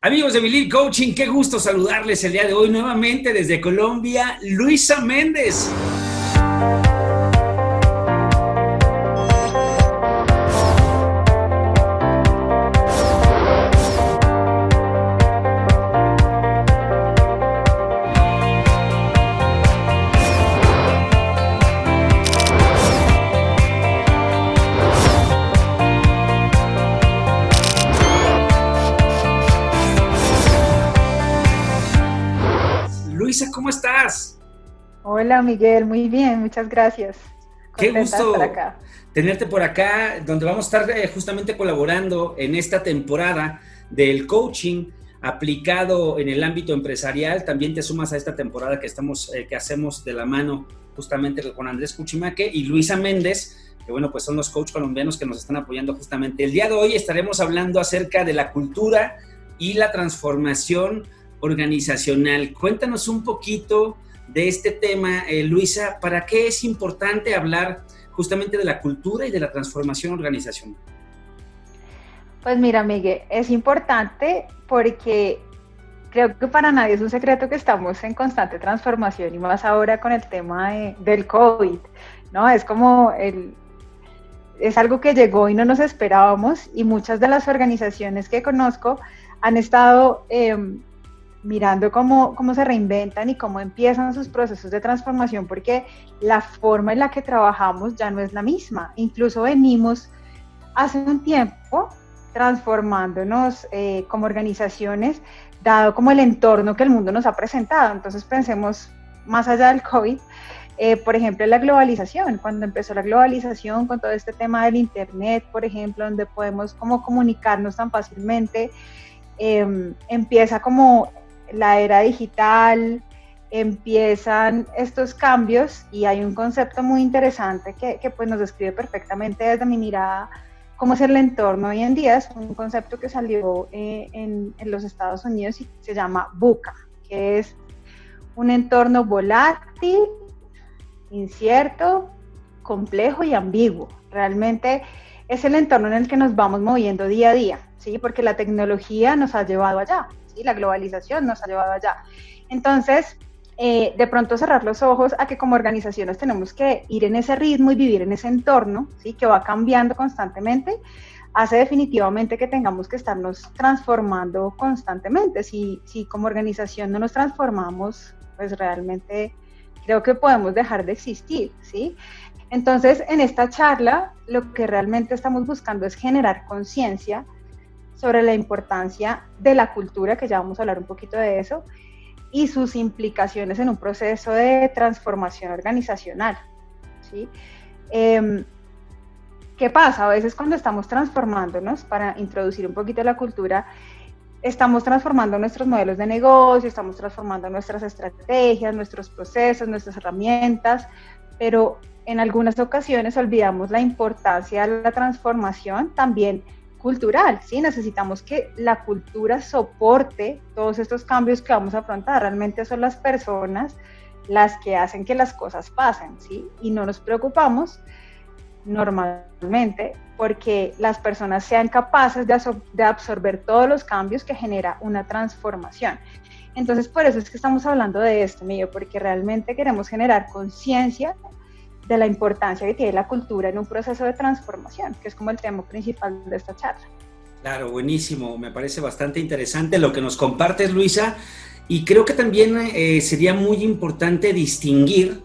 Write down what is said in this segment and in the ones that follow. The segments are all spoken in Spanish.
Amigos de Believe Coaching, qué gusto saludarles el día de hoy nuevamente desde Colombia, Luisa Méndez. Luisa, ¿cómo estás? Hola Miguel, muy bien, muchas gracias. Qué Contenta de estar gusto acá. tenerte por acá, donde vamos a estar justamente colaborando en esta temporada del coaching aplicado en el ámbito empresarial. También te sumas a esta temporada que hacemos de la mano justamente con Andrés Cuchimaque y Luisa Méndez, que bueno, pues son los coaches colombianos que nos están apoyando justamente. El día de hoy estaremos hablando acerca de la cultura y la transformación organizacional. Cuéntanos un poquito de este tema, Luisa. ¿Para qué es importante hablar justamente de la cultura y de la transformación organizacional? Pues mira Miguel, es importante porque creo que para nadie es un secreto que estamos en constante transformación y más ahora con el tema del COVID, ¿no? Es algo que llegó y no nos esperábamos y muchas de las organizaciones que conozco han estado mirando cómo se reinventan y cómo empiezan sus procesos de transformación, porque la forma en la que trabajamos ya no es la misma. Incluso venimos hace un tiempo transformándonos como organizaciones, dado como el entorno que el mundo nos ha presentado. Entonces pensemos más allá del COVID, por ejemplo, la globalización. Cuando empezó la globalización con todo este tema del Internet, por ejemplo, donde podemos como comunicarnos tan fácilmente, empieza como la era digital, empiezan estos cambios y hay un concepto muy interesante que pues nos describe perfectamente desde mi mirada cómo es el entorno hoy en día. Es un concepto que salió en los Estados Unidos y se llama VUCA, que es un entorno volátil, incierto, complejo y ambiguo. Realmente es el entorno en el que nos vamos moviendo día a día, ¿sí? Porque la tecnología nos ha llevado allá. ¿Sí? La globalización nos ha llevado allá. Entonces, de pronto cerrar los ojos a que como organizaciones tenemos que ir en ese ritmo y vivir en ese entorno, ¿sí? Que va cambiando constantemente, hace definitivamente que tengamos que estarnos transformando constantemente. Si como organización no nos transformamos, pues realmente creo que podemos dejar de existir, ¿sí? Entonces, en esta charla, lo que realmente estamos buscando es generar conciencia sobre la importancia de la cultura, que ya vamos a hablar un poquito de eso, y sus implicaciones en un proceso de transformación organizacional, ¿sí? ¿Qué pasa? A veces cuando estamos transformándonos, para introducir un poquito la cultura, estamos transformando nuestros modelos de negocio, estamos transformando nuestras estrategias, nuestros procesos, nuestras herramientas, pero en algunas ocasiones olvidamos la importancia de la transformación también cultural, ¿sí? Necesitamos que la cultura soporte todos estos cambios que vamos a afrontar. Realmente son las personas las que hacen que las cosas pasen, ¿sí? Y no nos preocupamos normalmente porque las personas sean capaces de absorber todos los cambios que genera una transformación. Entonces, por eso es que estamos hablando de esto, Miguel, porque realmente queremos generar conciencia de la importancia que tiene la cultura en un proceso de transformación, que es como el tema principal de esta charla. Claro, buenísimo. Me parece bastante interesante lo que nos compartes, Luisa, y creo que también sería muy importante distinguir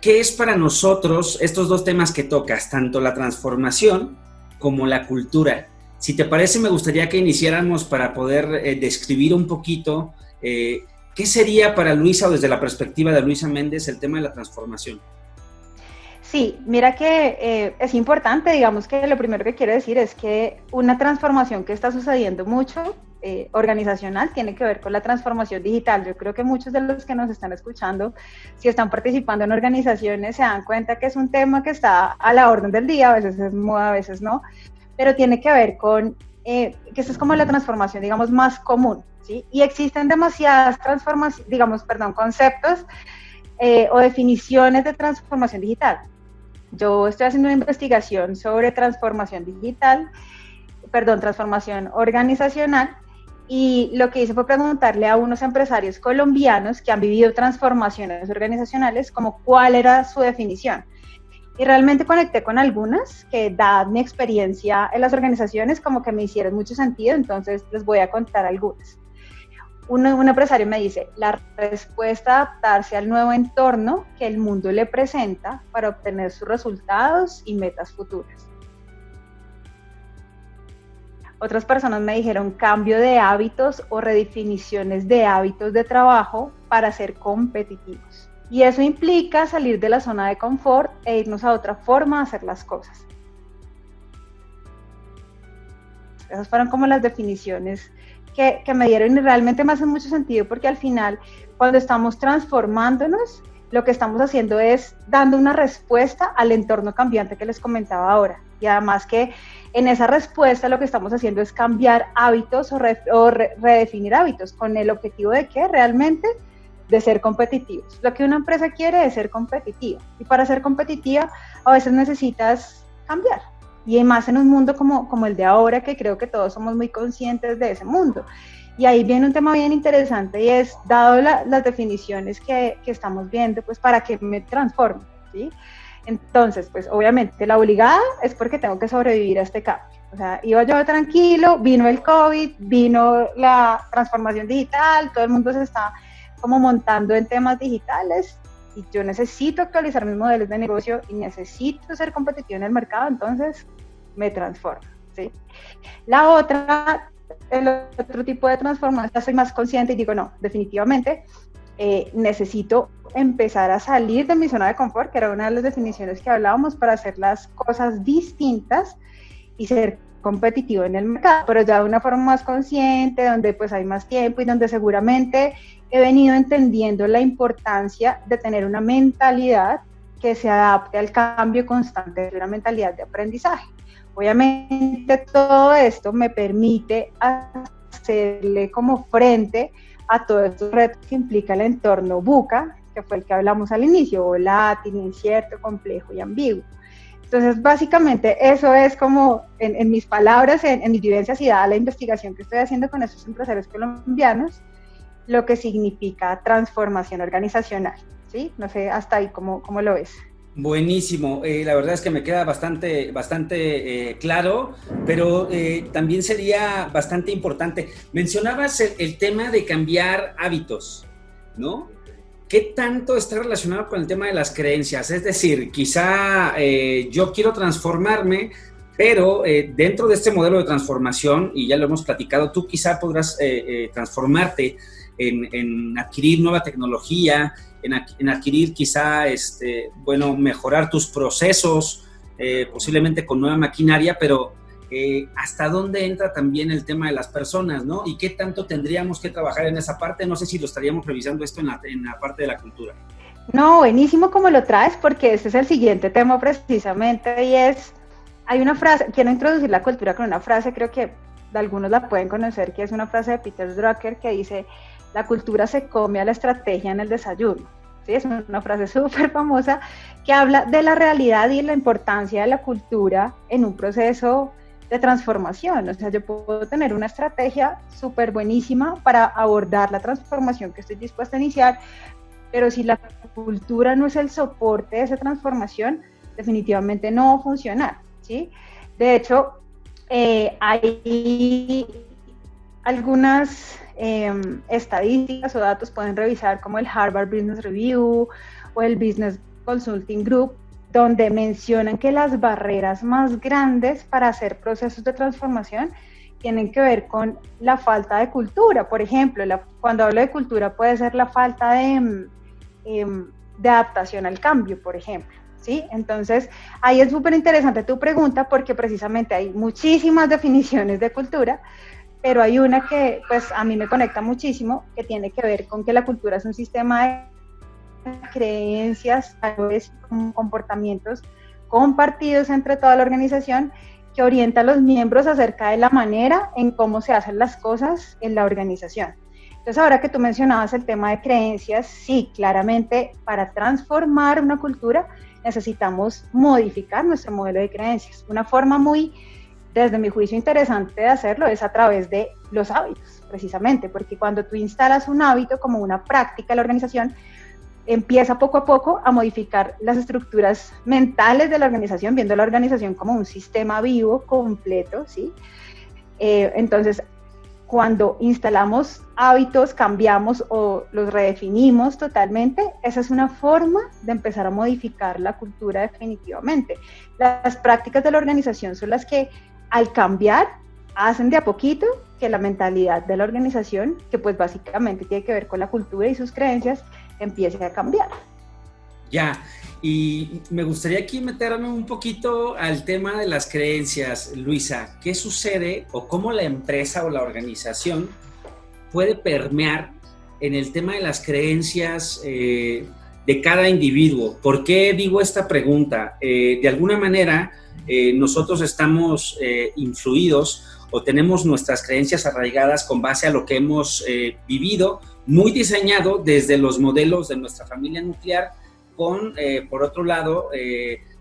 qué es para nosotros estos dos temas que tocas, tanto la transformación como la cultura. Si te parece, me gustaría que iniciáramos para poder describir un poquito qué sería para Luisa o desde la perspectiva de Luisa Méndez el tema de la transformación. Sí, mira que es importante, digamos que lo primero que quiero decir es que una transformación que está sucediendo mucho organizacional tiene que ver con la transformación digital. Yo creo que muchos de los que nos están escuchando, si están participando en organizaciones, se dan cuenta que es un tema que está a la orden del día, a veces es moda, a veces no, pero tiene que ver con que esa es como la transformación, digamos, más común, ¿sí? Y existen demasiadas conceptos o definiciones de transformación digital. Yo estoy haciendo una investigación sobre transformación organizacional y lo que hice fue preguntarle a unos empresarios colombianos que han vivido transformaciones organizacionales como cuál era su definición. Y realmente conecté con algunas que, dada mi experiencia en las organizaciones, como que me hicieron mucho sentido, entonces les voy a contar algunas. Un empresario me dice, la respuesta a adaptarse al nuevo entorno que el mundo le presenta para obtener sus resultados y metas futuras. Otras personas me dijeron cambio de hábitos o redefiniciones de hábitos de trabajo para ser competitivos. Y eso implica salir de la zona de confort e irnos a otra forma de hacer las cosas. Esas fueron como las definiciones que me dieron y realmente me hacen mucho sentido porque al final, cuando estamos transformándonos, lo que estamos haciendo es dando una respuesta al entorno cambiante que les comentaba ahora. Y además que en esa respuesta lo que estamos haciendo es cambiar hábitos o redefinir hábitos con el objetivo de que realmente de ser competitivos. Lo que una empresa quiere es ser competitiva. Y para ser competitiva a veces necesitas cambiar. Y más en un mundo como el de ahora, que creo que todos somos muy conscientes de ese mundo. Y ahí viene un tema bien interesante y es, dado las definiciones que estamos viendo, pues para que me transforme, ¿sí? Entonces, pues obviamente la obligada es porque tengo que sobrevivir a este cambio. O sea, iba yo tranquilo, vino el COVID, vino la transformación digital, todo el mundo se está como montando en temas digitales y yo necesito actualizar mis modelos de negocio y necesito ser competitivo en el mercado, entonces me transformo, ¿sí? La otra, el otro tipo de transformación, ya soy más consciente y digo, no, definitivamente necesito empezar a salir de mi zona de confort, que era una de las definiciones que hablábamos, para hacer las cosas distintas y ser competitivo en el mercado, pero ya de una forma más consciente, donde pues hay más tiempo y donde seguramente he venido entendiendo la importancia de tener una mentalidad que se adapte al cambio constante, una mentalidad de aprendizaje. Obviamente todo esto me permite hacerle como frente a todos estos retos que implica el entorno VUCA, que fue el que hablamos al inicio, volátil, incierto, complejo y ambiguo. Entonces, básicamente, eso es como, en mis palabras, en mis vivencias y dada la investigación que estoy haciendo con estos empresarios colombianos, lo que significa transformación organizacional, ¿sí? No sé, hasta ahí, ¿cómo lo ves? Buenísimo, la verdad es que me queda bastante claro, pero también sería bastante importante. Mencionabas el tema de cambiar hábitos, ¿no? ¿Qué tanto está relacionado con el tema de las creencias? Es decir, quizá yo quiero transformarme, pero dentro de este modelo de transformación, y ya lo hemos platicado, tú quizá podrás transformarte en adquirir nueva tecnología, en adquirir quizá, mejorar tus procesos, posiblemente con nueva maquinaria, pero hasta dónde entra también el tema de las personas, ¿no? Y qué tanto tendríamos que trabajar en esa parte. No sé si lo estaríamos revisando esto en la parte de la cultura. No, buenísimo como lo traes, porque este es el siguiente tema precisamente, y es, hay una frase, quiero introducir la cultura con una frase, creo que algunos la pueden conocer, que es una frase de Peter Drucker que dice, la cultura se come a la estrategia en el desayuno. ¿Sí? Es una frase súper famosa que habla de la realidad y la importancia de la cultura en un proceso de transformación. O sea, yo puedo tener una estrategia súper buenísima para abordar la transformación que estoy dispuesta a iniciar, pero si la cultura no es el soporte de esa transformación, definitivamente no va a funcionar, ¿sí? De hecho, hay algunas estadísticas o datos, pueden revisar como el Harvard Business Review o el Business Consulting Group, donde mencionan que las barreras más grandes para hacer procesos de transformación tienen que ver con la falta de cultura. Por ejemplo, cuando hablo de cultura puede ser la falta de adaptación al cambio, por ejemplo, ¿sí? Entonces, ahí es súper interesante tu pregunta porque precisamente hay muchísimas definiciones de cultura, pero hay una que pues a mí me conecta muchísimo, que tiene que ver con que la cultura es un sistema de creencias, valores, comportamientos compartidos entre toda la organización que orienta a los miembros acerca de la manera en cómo se hacen las cosas en la organización. Entonces, ahora que tú mencionabas el tema de creencias, sí, claramente para transformar una cultura necesitamos modificar nuestro modelo de creencias. Una forma muy, desde mi juicio, interesante de hacerlo es a través de los hábitos. precisamente, porque cuando tú instalas un hábito como una práctica en la organización, empieza poco a poco a modificar las estructuras mentales de la organización, viendo la organización como un sistema vivo completo, ¿sí? Entonces, cuando instalamos hábitos, cambiamos o los redefinimos totalmente, esa es una forma de empezar a modificar la cultura definitivamente. Las prácticas de la organización son las que al cambiar hacen de a poquito que la mentalidad de la organización, que pues básicamente tiene que ver con la cultura y sus creencias, empiece a cambiar. Ya, y me gustaría aquí meterme un poquito al tema de las creencias, Luisa. ¿Qué sucede o cómo la empresa o la organización puede permear en el tema de las creencias de cada individuo? ¿Por qué digo esta pregunta? De alguna manera, nosotros estamos influidos o tenemos nuestras creencias arraigadas con base a lo que hemos vivido, muy diseñado desde los modelos de nuestra familia nuclear, con, por otro lado,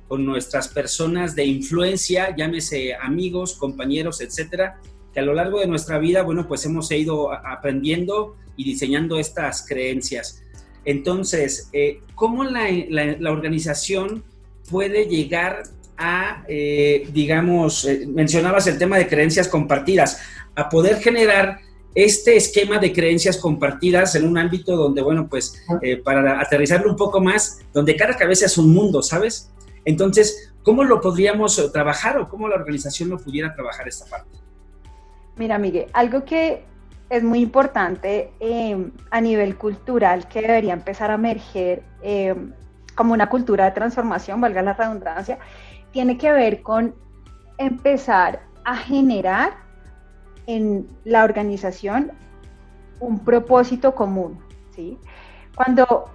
con nuestras personas de influencia, llámese amigos, compañeros, etcétera, que a lo largo de nuestra vida, bueno, pues hemos ido aprendiendo y diseñando estas creencias. Entonces, ¿cómo la organización puede llegar a, digamos, mencionabas el tema de creencias compartidas, a poder generar este esquema de creencias compartidas en un ámbito donde, bueno, pues, para aterrizarlo un poco más, donde cada cabeza es un mundo, ¿sabes? Entonces, ¿cómo lo podríamos trabajar o cómo la organización lo pudiera trabajar esta parte? Mira, Miguel, algo que es muy importante a nivel cultural que debería empezar a emerger como una cultura de transformación, valga la redundancia, tiene que ver con empezar a generar en la organización un propósito común, ¿sí? Cuando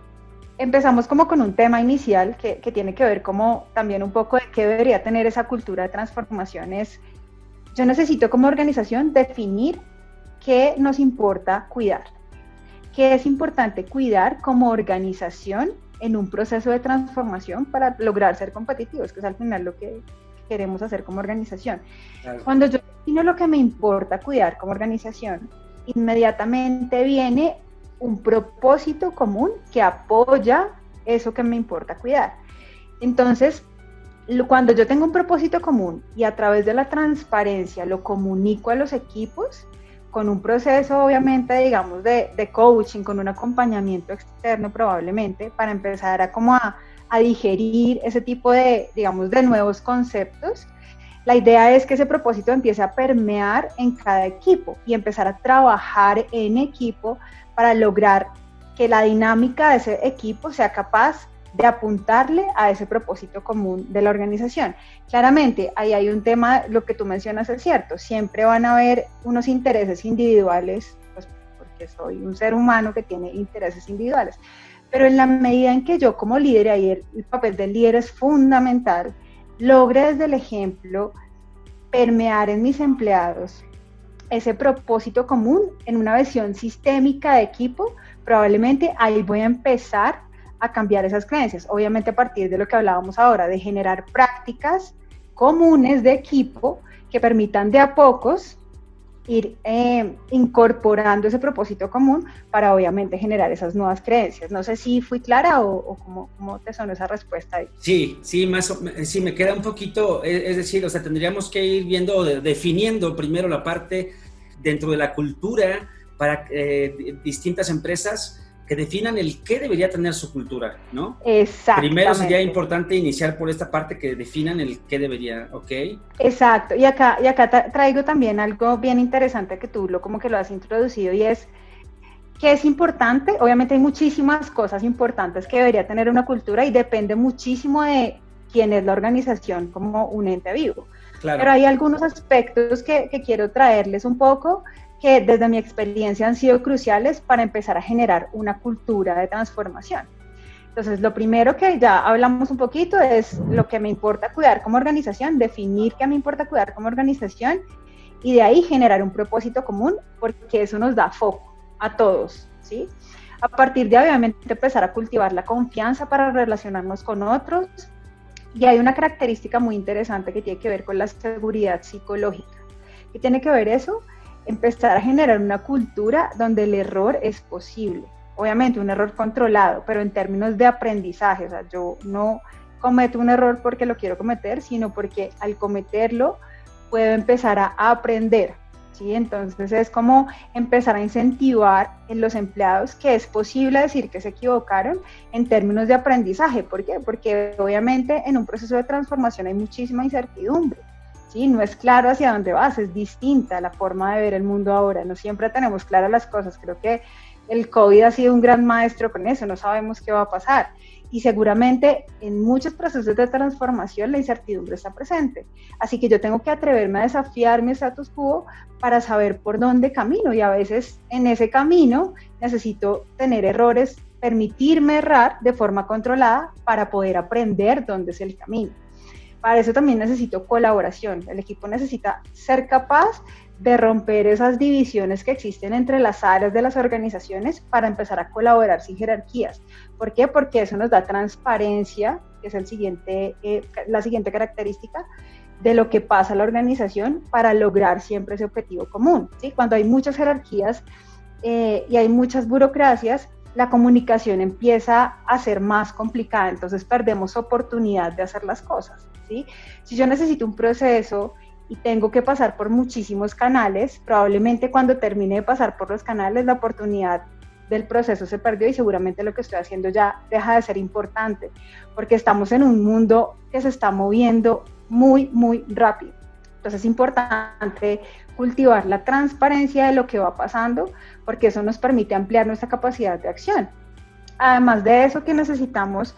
empezamos como con un tema inicial que tiene que ver como también un poco de qué debería tener esa cultura de transformación, es yo necesito como organización definir qué nos importa cuidar, qué es importante cuidar como organización en un proceso de transformación para lograr ser competitivos, que es al final lo que queremos hacer como organización. Claro. Cuando yo defino lo que me importa cuidar como organización, inmediatamente viene un propósito común que apoya eso que me importa cuidar. Entonces, cuando yo tengo un propósito común y a través de la transparencia lo comunico a los equipos, con un proceso obviamente, digamos, de coaching, con un acompañamiento externo probablemente, para empezar a digerir ese tipo de, digamos, de nuevos conceptos. La idea es que ese propósito empiece a permear en cada equipo y empezar a trabajar en equipo para lograr que la dinámica de ese equipo sea capaz de apuntarle a ese propósito común de la organización. Claramente, ahí hay un tema, lo que tú mencionas es cierto, siempre van a haber unos intereses individuales, pues porque soy un ser humano que tiene intereses individuales, pero en la medida en que yo como líder, ahí el papel del líder es fundamental, logre desde el ejemplo permear en mis empleados ese propósito común en una visión sistémica de equipo, probablemente ahí voy a empezar a cambiar esas creencias, obviamente a partir de lo que hablábamos ahora, de generar prácticas comunes de equipo que permitan de a pocos ir incorporando ese propósito común para obviamente generar esas nuevas creencias. No sé si fui clara o cómo te sonó esa respuesta ahí. Sí, sí, me queda un poquito, es decir, o sea, tendríamos que ir viendo, definiendo primero la parte dentro de la cultura para distintas empresas que definan el qué debería tener su cultura, ¿no? Exactamente. Primero sería importante iniciar por esta parte que definan el qué debería, ¿ok? Exacto, y acá traigo también algo bien interesante que tú como que lo has introducido y es que es importante, obviamente hay muchísimas cosas importantes que debería tener una cultura y depende muchísimo de quién es la organización como un ente vivo. Claro. Pero hay algunos aspectos que quiero traerles un poco que desde mi experiencia han sido cruciales para empezar a generar una cultura de transformación. Entonces, lo primero que ya hablamos un poquito es lo que me importa cuidar como organización, definir qué me importa cuidar como organización y de ahí generar un propósito común, porque eso nos da foco a todos, ¿sí? A partir de, obviamente, empezar a cultivar la confianza para relacionarnos con otros. Y hay una característica muy interesante que tiene que ver con la seguridad psicológica. ¿Qué tiene que ver eso? empezar a generar una cultura donde el error es posible. Obviamente un error controlado, pero en términos de aprendizaje. O sea, yo no cometo un error porque lo quiero cometer, sino porque al cometerlo puedo empezar a aprender, ¿sí? Entonces es como empezar a incentivar en los empleados que es posible decir que se equivocaron en términos de aprendizaje. ¿Por qué? Porque obviamente en un proceso de transformación hay muchísima incertidumbre, ¿sí? No es claro hacia dónde vas, es distinta la forma de ver el mundo ahora, no siempre tenemos claras las cosas. Creo que el COVID ha sido un gran maestro con eso, no sabemos qué va a pasar. Y seguramente en muchos procesos de transformación la incertidumbre está presente. Así que yo tengo que atreverme a desafiar mi status quo para saber por dónde camino. Y a veces en ese camino necesito tener errores, permitirme errar de forma controlada para poder aprender dónde es el camino. Para eso también necesito colaboración. El equipo necesita ser capaz de romper esas divisiones que existen entre las áreas de las organizaciones para empezar a colaborar sin jerarquías. ¿Por qué? Porque eso nos da transparencia, que es la siguiente característica de lo que pasa en la organización para lograr siempre ese objetivo común, ¿sí? Cuando hay muchas jerarquías y hay muchas burocracias, la comunicación empieza a ser más complicada, entonces perdemos oportunidad de hacer las cosas, ¿sí? Si yo necesito un proceso y tengo que pasar por muchísimos canales, probablemente cuando termine de pasar por los canales, la oportunidad del proceso se perdió y seguramente lo que estoy haciendo ya deja de ser importante, porque estamos en un mundo que se está moviendo muy, muy rápido. Entonces es importante cultivar la transparencia de lo que va pasando, porque eso nos permite ampliar nuestra capacidad de acción. Además de eso, que necesitamos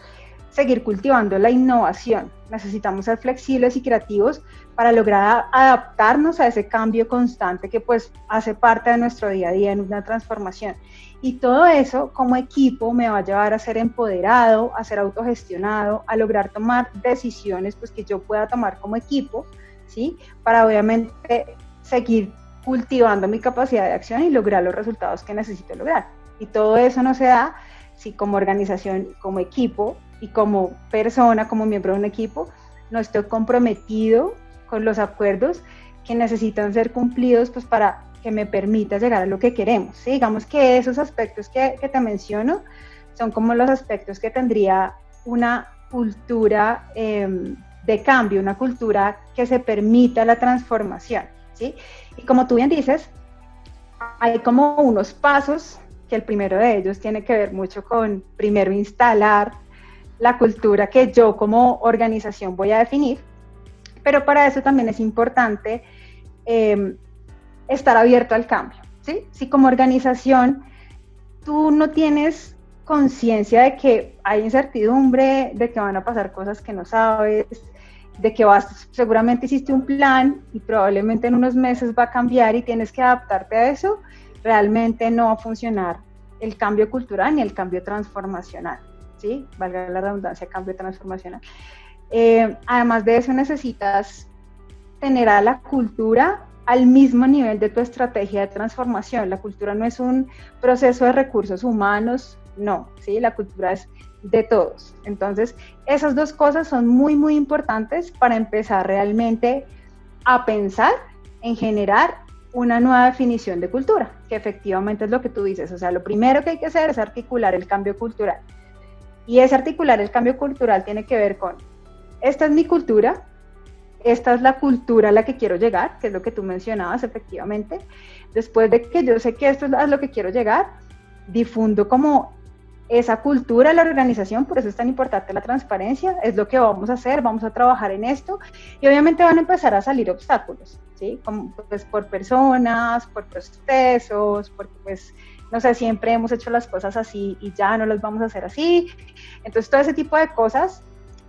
seguir cultivando la innovación. Necesitamos ser flexibles y creativos para lograr adaptarnos a ese cambio constante que pues hace parte de nuestro día a día en una transformación. Y todo eso como equipo me va a llevar a ser empoderado, a ser autogestionado, a lograr tomar decisiones pues que yo pueda tomar como equipo, ¿sí? Para obviamente seguir cultivando mi capacidad de acción y lograr los resultados que necesito lograr. Y todo eso no se da si como organización, como equipo y como persona, como miembro de un equipo, no estoy comprometido con los acuerdos que necesitan ser cumplidos pues para que me permita llegar a lo que queremos, ¿sí? Digamos que esos aspectos que te menciono son como los aspectos que tendría una cultura de cambio, una cultura que se permita la transformación, ¿sí? Y como tú bien dices, hay como unos pasos que el primero de ellos tiene que ver mucho con primero instalar la cultura que yo como organización voy a definir, pero para eso también es importante estar abierto al cambio, ¿sí? Si como organización tú no tienes conciencia de que hay incertidumbre, de que van a pasar cosas que no sabes, de que seguramente hiciste un plan y probablemente en unos meses va a cambiar y tienes que adaptarte a eso, realmente no va a funcionar el cambio cultural ni el cambio transformacional, ¿sí? Valga la redundancia, cambio transformacional. Además de eso necesitas tener a la cultura al mismo nivel de tu estrategia de transformación. La cultura no es un proceso de recursos humanos, no, ¿sí? La cultura es de todos. Entonces, esas dos cosas son muy, muy importantes para empezar realmente a pensar en generar una nueva definición de cultura, que efectivamente es lo que tú dices. O sea, lo primero que hay que hacer es articular el cambio cultural. Y ese articular el cambio cultural tiene que ver con, esta es mi cultura, esta es la cultura a la que quiero llegar, que es lo que tú mencionabas efectivamente. Después de que yo sé que esto es a lo que quiero llegar, difundo como esa cultura de la organización, por eso es tan importante la transparencia, es lo que vamos a hacer, vamos a trabajar en esto, y obviamente van a empezar a salir obstáculos, ¿sí? Como pues por personas, por procesos, porque pues, no sé, siempre hemos hecho las cosas así y ya no las vamos a hacer así. Entonces todo ese tipo de cosas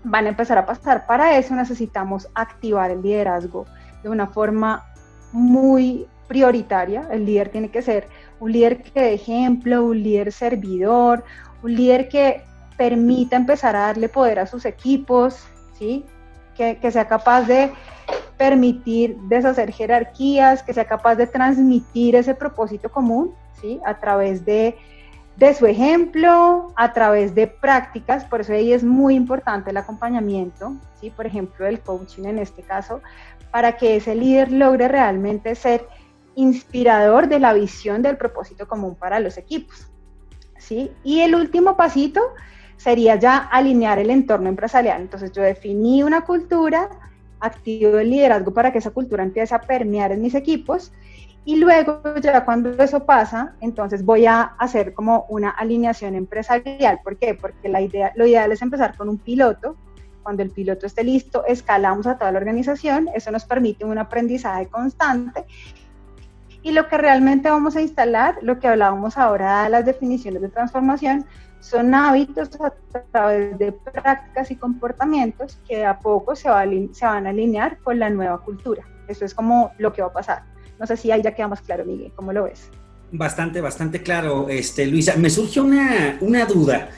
van a empezar a pasar. Para eso necesitamos activar el liderazgo de una forma muy prioritaria. El líder tiene que ser un líder que dé ejemplo, un líder servidor, un líder que permita empezar a darle poder a sus equipos, ¿sí? Que sea capaz de permitir deshacer jerarquías, que sea capaz de transmitir ese propósito común, ¿sí? A través de su ejemplo, a través de prácticas. Por eso ahí es muy importante el acompañamiento, ¿sí? Por ejemplo, el coaching en este caso, para que ese líder logre realmente ser inspirador de la visión del propósito común para los equipos, ¿sí? Y el último pasito sería ya alinear el entorno empresarial. Entonces yo definí una cultura, activo el liderazgo para que esa cultura empiece a permear en mis equipos, y luego ya cuando eso pasa, entonces voy a hacer como una alineación empresarial. ¿Por qué? Porque lo ideal es empezar con un piloto. Cuando el piloto esté listo, escalamos a toda la organización. Eso nos permite un aprendizaje constante. Y lo que realmente vamos a instalar, lo que hablábamos ahora de las definiciones de transformación, son hábitos a través de prácticas y comportamientos que de a poco se van a alinear con la nueva cultura. Eso es como lo que va a pasar. No sé si ahí ya queda más claro, Miguel, ¿cómo lo ves? Bastante claro, Luisa. Me surgió una duda.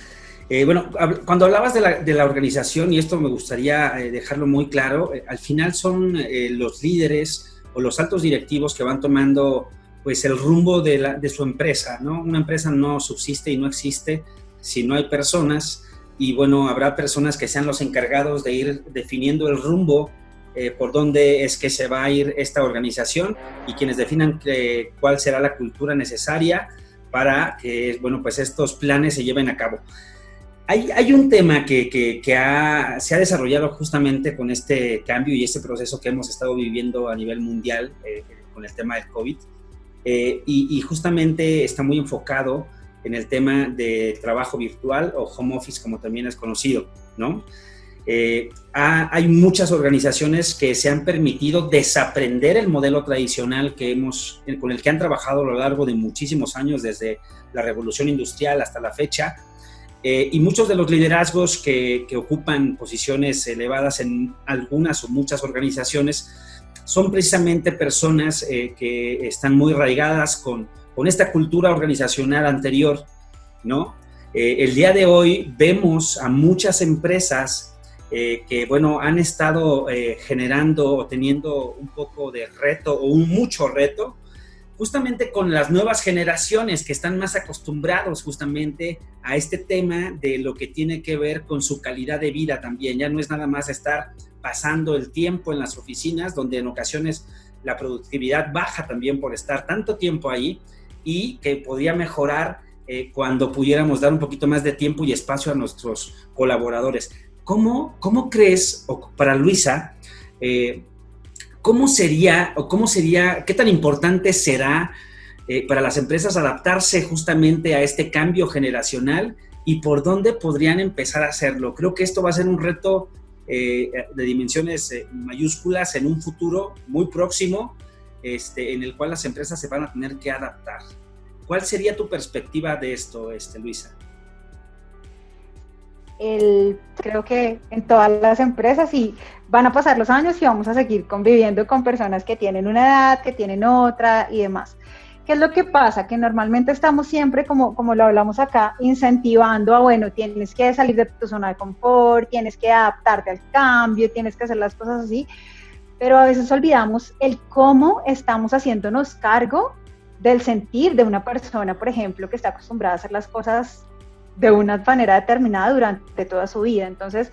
Bueno, cuando hablabas de la organización, y esto me gustaría dejarlo muy claro, al final son los líderes o los altos directivos que van tomando pues el rumbo de su empresa, ¿no? Una empresa no subsiste y no existe si no hay personas, y bueno, habrá personas que sean los encargados de ir definiendo el rumbo por dónde es que se va a ir esta organización, y quienes definan cuál será la cultura necesaria para que, bueno, pues estos planes se lleven a cabo. Hay un tema que se ha desarrollado justamente con este cambio y este proceso que hemos estado viviendo a nivel mundial con el tema del COVID, y justamente está muy enfocado en el tema de trabajo virtual o home office, como también es conocido, ¿no? Hay muchas organizaciones que se han permitido desaprender el modelo tradicional con el que han trabajado a lo largo de muchísimos años, desde la revolución industrial hasta la fecha, y muchos de los liderazgos que ocupan posiciones elevadas en algunas o muchas organizaciones son precisamente personas que están muy arraigadas con esta cultura organizacional anterior, ¿no? El día de hoy vemos a muchas empresas que, bueno, han estado generando o teniendo un poco de reto o mucho reto, justamente con las nuevas generaciones que están más acostumbrados justamente a este tema de lo que tiene que ver con su calidad de vida también. Ya no es nada más estar pasando el tiempo en las oficinas, donde en ocasiones la productividad baja también por estar tanto tiempo ahí, y que podría mejorar cuando pudiéramos dar un poquito más de tiempo y espacio a nuestros colaboradores. ¿Cómo crees, o para Luisa, ¿cómo sería, qué tan importante será para las empresas adaptarse justamente a este cambio generacional, y por dónde podrían empezar a hacerlo? Creo que esto va a ser un reto de dimensiones mayúsculas en un futuro muy próximo, en el cual las empresas se van a tener que adaptar. ¿Cuál sería tu perspectiva de esto, Luisa? Creo que en todas las empresas, y van a pasar los años y vamos a seguir conviviendo con personas que tienen una edad, que tienen otra y demás. ¿Qué es lo que pasa? Que normalmente estamos siempre, como lo hablamos acá, incentivando a, bueno, tienes que salir de tu zona de confort, tienes que adaptarte al cambio, tienes que hacer las cosas así, pero a veces olvidamos el cómo estamos haciéndonos cargo del sentir de una persona, por ejemplo, que está acostumbrada a hacer las cosas de una manera determinada durante toda su vida. Entonces,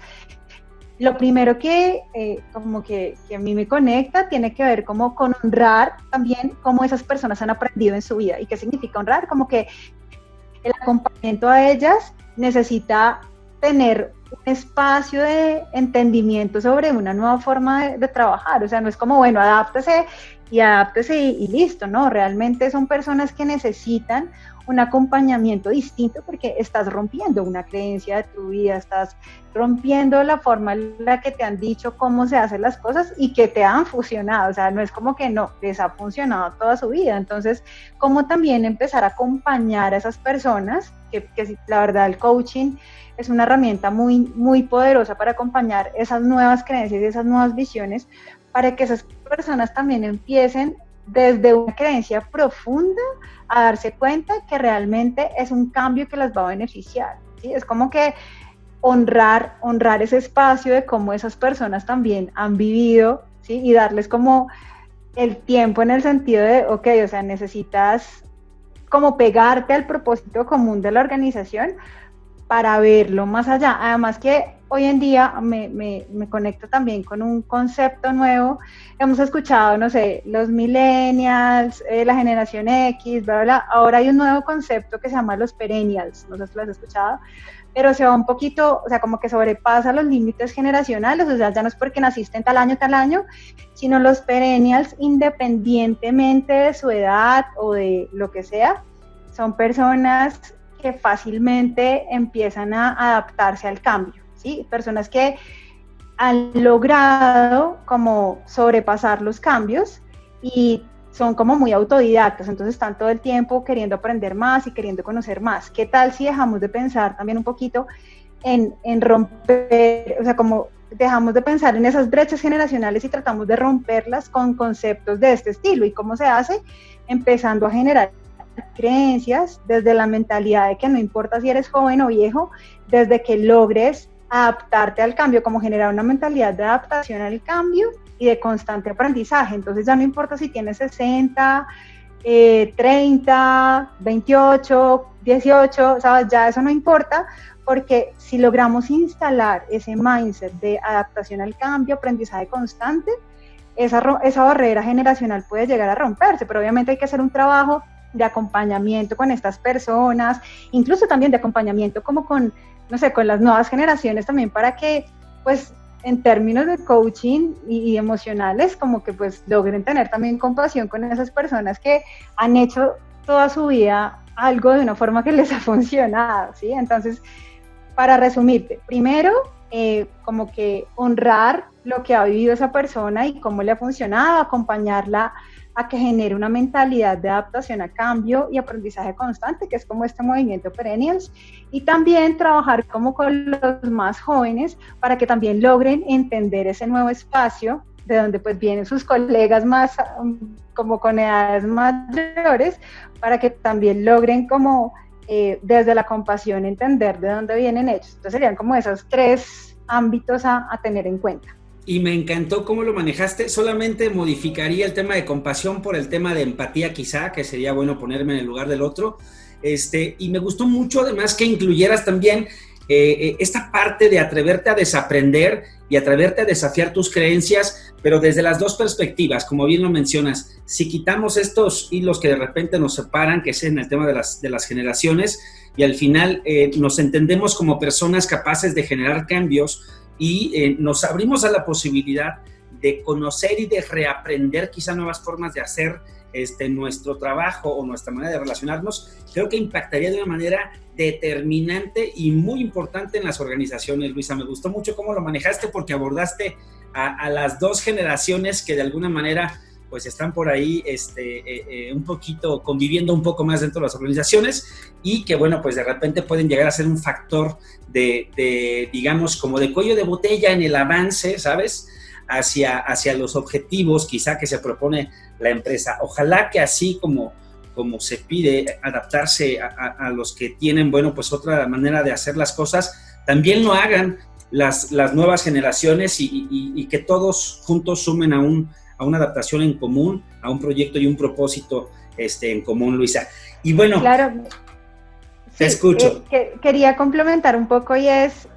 lo primero que a mí me conecta tiene que ver como con honrar también cómo esas personas han aprendido en su vida. ¿Y qué significa honrar? Como que el acompañamiento a ellas necesita tener un espacio de entendimiento sobre una nueva forma de trabajar. O sea, no es como, bueno, adáptese y listo, ¿no? Realmente son personas que necesitan un acompañamiento distinto, porque estás rompiendo una creencia de tu vida, estás rompiendo la forma en la que te han dicho cómo se hacen las cosas y que te han funcionado. O sea, no es como que no, les ha funcionado toda su vida. Entonces, ¿cómo también empezar a acompañar a esas personas? Que la verdad, el coaching es una herramienta muy, muy poderosa para acompañar esas nuevas creencias y esas nuevas visiones, para que esas personas también empiecen desde una creencia profunda a darse cuenta que realmente es un cambio que las va a beneficiar, ¿sí? Es como que honrar ese espacio de cómo esas personas también han vivido, ¿sí? Y darles como el tiempo, en el sentido de, ok, o sea, necesitas como pegarte al propósito común de la organización para verlo más allá. Además que hoy en día me conecto también con un concepto nuevo. Hemos escuchado, no sé, los millennials, la generación X, bla, bla. Ahora hay un nuevo concepto que se llama los perennials, no sé si lo has escuchado, pero se va un poquito, o sea, como que sobrepasa los límites generacionales, o sea, ya no es porque naciste en tal año, sino los perennials, independientemente de su edad o de lo que sea, son personas que fácilmente empiezan a adaptarse al cambio, ¿sí? Personas que han logrado como sobrepasar los cambios y son como muy autodidactas, entonces están todo el tiempo queriendo aprender más y queriendo conocer más. ¿Qué tal si dejamos de pensar también un poquito en romper, o sea, como dejamos de pensar en esas brechas generacionales y tratamos de romperlas con conceptos de este estilo? ¿Y cómo se hace? Empezando a generar creencias desde la mentalidad de que no importa si eres joven o viejo, desde que logres adaptarte al cambio, como generar una mentalidad de adaptación al cambio y de constante aprendizaje. Entonces ya no importa si tienes 60, 30, 28, 18, ¿sabes? Ya eso no importa, porque si logramos instalar ese mindset de adaptación al cambio, aprendizaje constante, esa barrera generacional puede llegar a romperse, pero obviamente hay que hacer un trabajo de acompañamiento con estas personas, incluso también de acompañamiento como con, no sé, con las nuevas generaciones también, para que, pues, en términos de coaching y emocionales, como que pues logren tener también compasión con esas personas que han hecho toda su vida algo de una forma que les ha funcionado, ¿sí? Entonces, para resumirte, primero, como que honrar lo que ha vivido esa persona y cómo le ha funcionado, acompañarla a que genere una mentalidad de adaptación a cambio y aprendizaje constante, que es como este movimiento Perennials, y también trabajar como con los más jóvenes para que también logren entender ese nuevo espacio de donde pues vienen sus colegas más, como con edades mayores, para que también logren como desde la compasión entender de dónde vienen ellos. Entonces serían como esos 3 ámbitos a tener en cuenta. Y me encantó cómo lo manejaste. Solamente modificaría el tema de compasión por el tema de empatía, quizá, que sería bueno ponerme en el lugar del otro. Y me gustó mucho, además, que incluyeras también esta parte de atreverte a desaprender y atreverte a desafiar tus creencias, pero desde las 2 perspectivas, como bien lo mencionas. Si quitamos estos hilos que de repente nos separan, que es en el tema de las generaciones, y al final nos entendemos como personas capaces de generar cambios, y nos abrimos a la posibilidad de conocer y de reaprender quizá nuevas formas de hacer nuestro trabajo o nuestra manera de relacionarnos, creo que impactaría de una manera determinante y muy importante en las organizaciones. Luisa, me gustó mucho cómo lo manejaste, porque abordaste a las 2 generaciones que de alguna manera pues están por ahí un poquito conviviendo un poco más dentro de las organizaciones, y que bueno, pues de repente pueden llegar a ser un factor de digamos, como de cuello de botella en el avance, ¿sabes? Hacia los objetivos quizá que se propone la empresa. Ojalá que así como se pide adaptarse a los que tienen, bueno, pues otra manera de hacer las cosas, también lo hagan las nuevas generaciones, y que todos juntos sumen a una adaptación en común, a un proyecto y un propósito en común, Luisa. Y bueno, claro, te escucho. Quería complementar un poco, y es,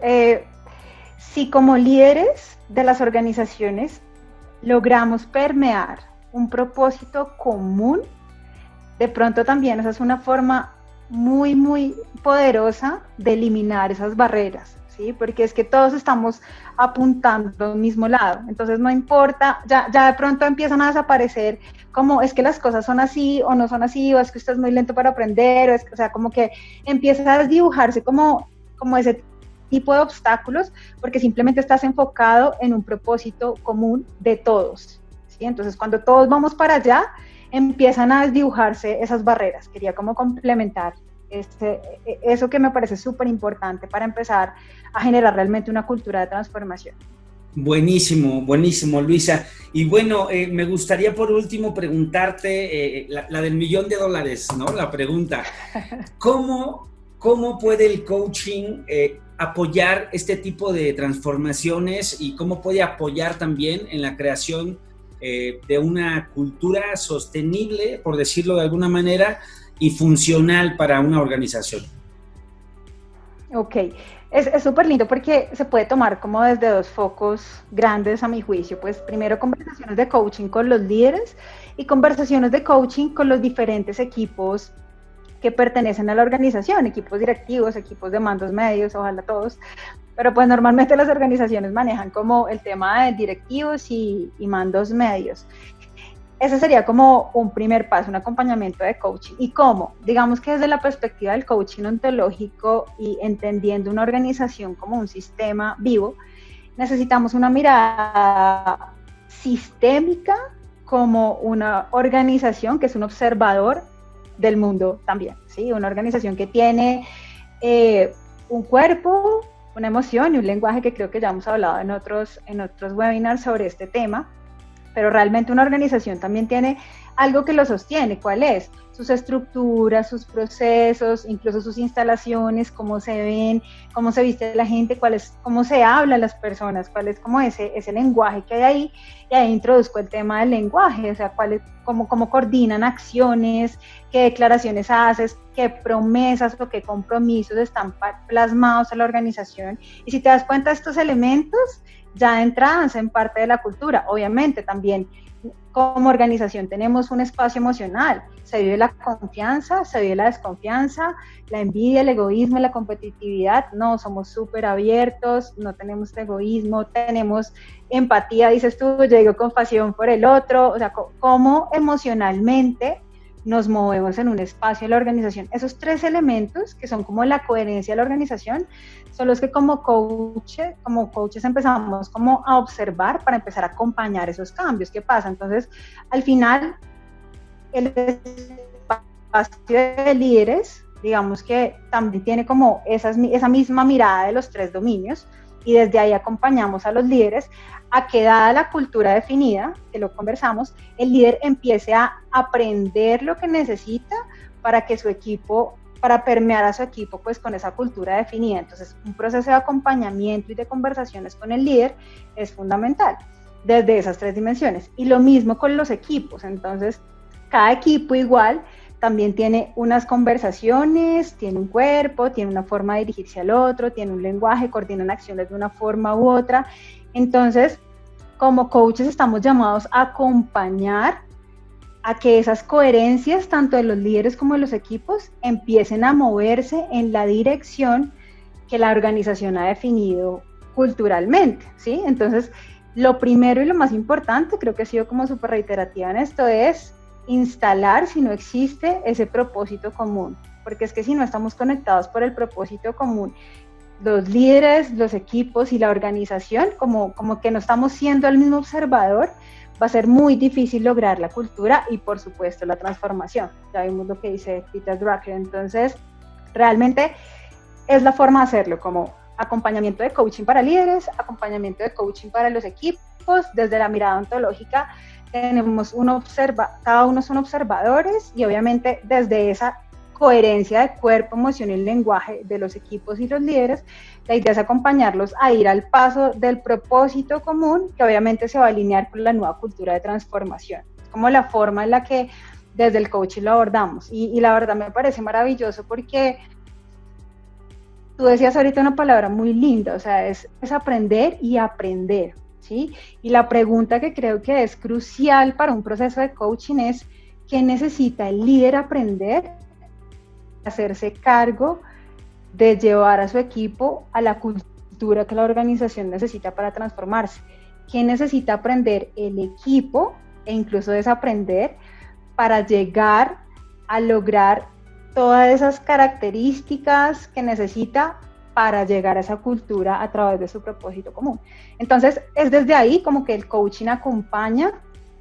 si como líderes de las organizaciones logramos permear un propósito común, de pronto también esa es una forma muy, muy poderosa de eliminar esas barreras, ¿sí? Porque es que todos estamos apuntando al mismo lado, entonces no importa, ya de pronto empiezan a desaparecer como es que las cosas son así o no son así, o es que usted es muy lento para aprender, o sea, como que empieza a desdibujarse como ese tipo de obstáculos, porque simplemente estás enfocado en un propósito común de todos, ¿sí? Entonces cuando todos vamos para allá, empiezan a desdibujarse esas barreras. Quería como complementar eso que me parece súper importante para empezar a generar realmente una cultura de transformación. Buenísimo, buenísimo, Luisa. Y bueno, me gustaría por último preguntarte la del $1,000,000, ¿no? La pregunta, ¿cómo puede el coaching apoyar este tipo de transformaciones, y cómo puede apoyar también en la creación de una cultura sostenible, por decirlo de alguna manera, y funcional para una organización? Ok, es súper lindo porque se puede tomar como desde dos focos grandes a mi juicio. Pues primero conversaciones de coaching con los líderes y conversaciones de coaching con los diferentes equipos que pertenecen a la organización, equipos directivos, equipos de mandos medios, ojalá todos, pero pues normalmente las organizaciones manejan como el tema de directivos y mandos medios. Ese sería como un primer paso, un acompañamiento de coaching. ¿Y cómo? Digamos que desde la perspectiva del coaching ontológico y entendiendo una organización como un sistema vivo, necesitamos una mirada sistémica como una organización que es un observador del mundo también, ¿sí? Una organización que tiene un cuerpo, una emoción y un lenguaje, que creo que ya hemos hablado en otros webinars sobre este tema. Pero realmente una organización también tiene algo que lo sostiene. ¿Cuál es? Sus estructuras, sus procesos, incluso sus instalaciones, cómo se ven, cómo se viste la gente, cómo se habla las personas, cuál es como ese lenguaje que hay ahí. Y ahí introduzco el tema del lenguaje, o sea, cómo coordinan acciones, qué declaraciones haces, qué promesas o qué compromisos están plasmados en la organización. Y si te das cuenta de estos elementos, ya de entrada hacen parte de la cultura. Obviamente también como organización tenemos un espacio emocional, se vive la confianza, se vive la desconfianza, la envidia, el egoísmo, la competitividad. No, somos súper abiertos, no tenemos egoísmo, tenemos empatía, dices tú, yo digo compasión por el otro, o sea, cómo emocionalmente nos movemos en un espacio de la organización. Esos tres elementos, que son como la coherencia de la organización, son los que como coaches empezamos como a observar para empezar a acompañar esos cambios. ¿Qué pasa? Entonces, al final, el espacio de líderes, digamos que también tiene como esa misma mirada de los tres dominios, y desde ahí acompañamos a los líderes a que, dada la cultura definida, que lo conversamos, el líder empiece a aprender lo que necesita para que su equipo, para permear a su equipo pues con esa cultura definida. Entonces, un proceso de acompañamiento y de conversaciones con el líder es fundamental desde esas tres dimensiones. Y lo mismo con los equipos. Entonces, cada equipo igual también tiene unas conversaciones, tiene un cuerpo, tiene una forma de dirigirse al otro, tiene un lenguaje, coordinan acciones de una forma u otra. Entonces, como coaches estamos llamados a acompañar a que esas coherencias, tanto de los líderes como de los equipos, empiecen a moverse en la dirección que la organización ha definido culturalmente, ¿sí? Entonces, lo primero y lo más importante, creo que he sido como súper reiterativa en esto, es instalar, si no existe, ese propósito común, porque es que si no estamos conectados por el propósito común, los líderes, los equipos y la organización, como que no estamos siendo el mismo observador, va a ser muy difícil lograr la cultura y, por supuesto, la transformación. Ya vimos lo que dice Peter Drucker. Entonces, realmente es la forma de hacerlo, como acompañamiento de coaching para líderes, acompañamiento de coaching para los equipos. Desde la mirada ontológica tenemos cada uno son observadores, y obviamente desde esa coherencia de cuerpo, emoción y lenguaje de los equipos y los líderes, la idea es acompañarlos a ir al paso del propósito común, que obviamente se va a alinear con la nueva cultura de transformación. Es como la forma en la que desde el coaching lo abordamos, y la verdad me parece maravilloso porque tú decías ahorita una palabra muy linda, o sea, es aprender y aprender, ¿sí? Y la pregunta que creo que es crucial para un proceso de coaching es: ¿qué necesita el líder aprender? Hacerse cargo de llevar a su equipo a la cultura que la organización necesita para transformarse. ¿Qué necesita aprender el equipo e incluso desaprender para llegar a lograr todas esas características que necesita para llegar a esa cultura a través de su propósito común? Entonces, es desde ahí como que el coaching acompaña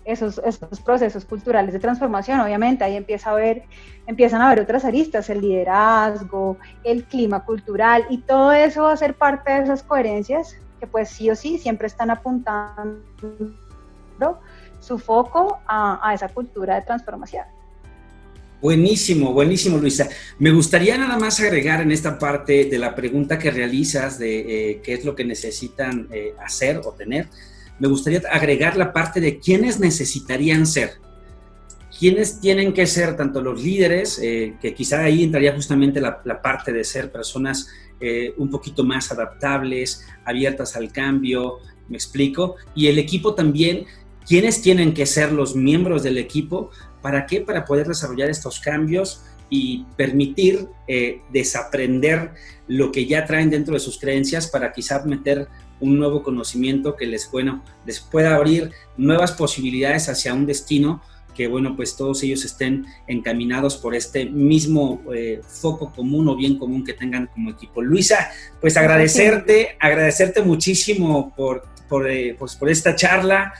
esos procesos culturales de transformación. Obviamente ahí empiezan a haber otras aristas, el liderazgo, el clima cultural, y todo eso va a ser parte de esas coherencias que pues sí o sí siempre están apuntando su foco a esa cultura de transformación. Buenísimo, buenísimo, Luisa. Me gustaría nada más agregar en esta parte de la pregunta que realizas de qué es lo que necesitan hacer o tener. Me gustaría agregar la parte de quiénes necesitarían ser. quiénes tienen que ser tanto los líderes, que quizá ahí entraría justamente la parte de ser personas un poquito más adaptables, abiertas al cambio, me explico, y el equipo también, quiénes tienen que ser los miembros del equipo, ¿para qué? Para poder desarrollar estos cambios y permitir desaprender lo que ya traen dentro de sus creencias para quizás meter un nuevo conocimiento que les pueda abrir nuevas posibilidades hacia un destino que, bueno, pues todos ellos estén encaminados por este mismo foco común o bien común que tengan como equipo. Luisa, pues agradecerte muchísimo por esta charla.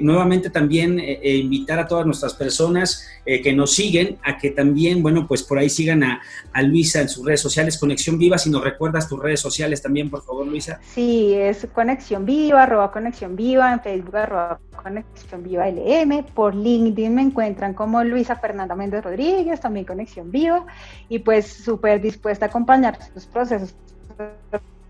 Nuevamente también invitar a todas nuestras personas que nos siguen a que también, bueno, pues por ahí sigan a Luisa en sus redes sociales, Conexión Viva. Si nos recuerdas tus redes sociales también, por favor, Luisa. Sí, es Conexión Viva, @Conexión Viva, en Facebook @Conexión Viva LM, por LinkedIn me encuentran como Luisa Fernanda Méndez Rodríguez, también Conexión Viva, y pues súper dispuesta a acompañar sus procesos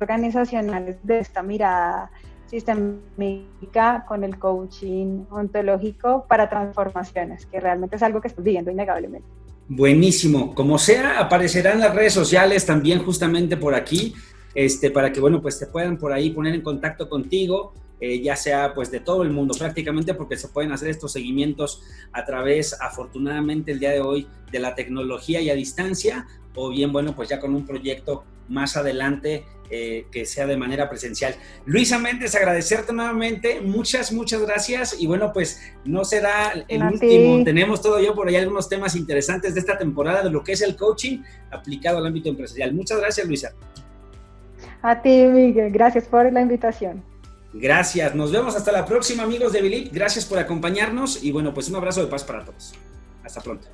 organizacionales de esta mirada sistémica con el coaching ontológico para transformaciones, que realmente es algo que estoy viviendo innegablemente. Buenísimo. Como sea, aparecerán las redes sociales también justamente por aquí, para que, bueno, pues te puedan por ahí poner en contacto contigo, ya sea pues de todo el mundo prácticamente, porque se pueden hacer estos seguimientos a través, afortunadamente el día de hoy, de la tecnología y a distancia, o bien, bueno, pues ya con un proyecto más adelante que sea de manera presencial. Luisa Méndez, agradecerte nuevamente, muchas gracias, y bueno, pues no será el último, tenemos todavía por ahí algunos temas interesantes de esta temporada de lo que es el coaching aplicado al ámbito empresarial. Muchas gracias, Luisa. A ti, Miguel, gracias por la invitación. Gracias, nos vemos hasta la próxima, amigos de Believe, gracias por acompañarnos, y bueno, pues un abrazo de paz para todos. Hasta pronto.